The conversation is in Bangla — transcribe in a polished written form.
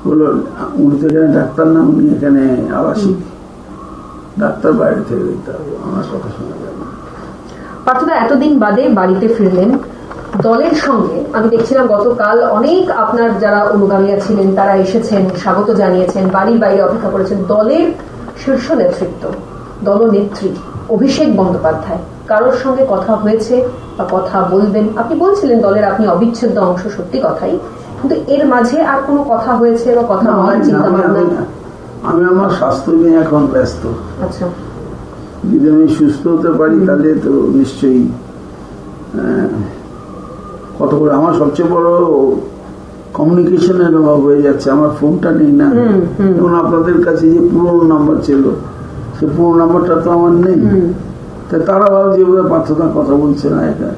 বললো উনি তো এখানে ডাক্তার না, উনি এখানে আবাসিক ডাক্তার, বাইরে থেকে দিতে হবে, আমার কথা শোনা যাবে না। পার্থদা এতদিন বাদে বাড়িতে ফিরলেন দলের সঙ্গে। আমি দেখছিলাম গতকাল অনেক আপনার যারা অনুগামীরা ছিলেন তারা এসেছেন, স্বাগত জানিয়েছেন, বাড়ির বাইরে অপেক্ষা করেছেন। দলের শীর্ষ নেতৃত্ব, দলনেত্রী অভিষেক বন্দ্যোপাধ্যায় কারোর সঙ্গে কথা হয়েছে বা কথা বলবেন? আপনি বলছিলেন দলের আপনি অবিচ্ছেদ্য অংশ, সত্যি কথাই, কিন্তু এর মাঝে আর কোনো কথা হয়েছে বা কথা বলার চিন্তা ভাবনা? আমি আমার স্বাস্থ্য নিয়ে এখন ব্যস্ত। আচ্ছা, যদি আমি সুস্থ হতে পারি তাহলে তো নিশ্চয়ই কত করে। আমার সবচেয়ে বড় কমিউনিকেশনের অভাব হয়ে যাচ্ছে, আমার ফোনটা নেই না। এবং আপনাদের কাছে যে পুরোনো নাম্বার ছিল, সে পুরোনো নাম্বারটা তো আমার নেই। তারা ভাবে যে বোধহয় পার্থদা কথা বলছে না একা।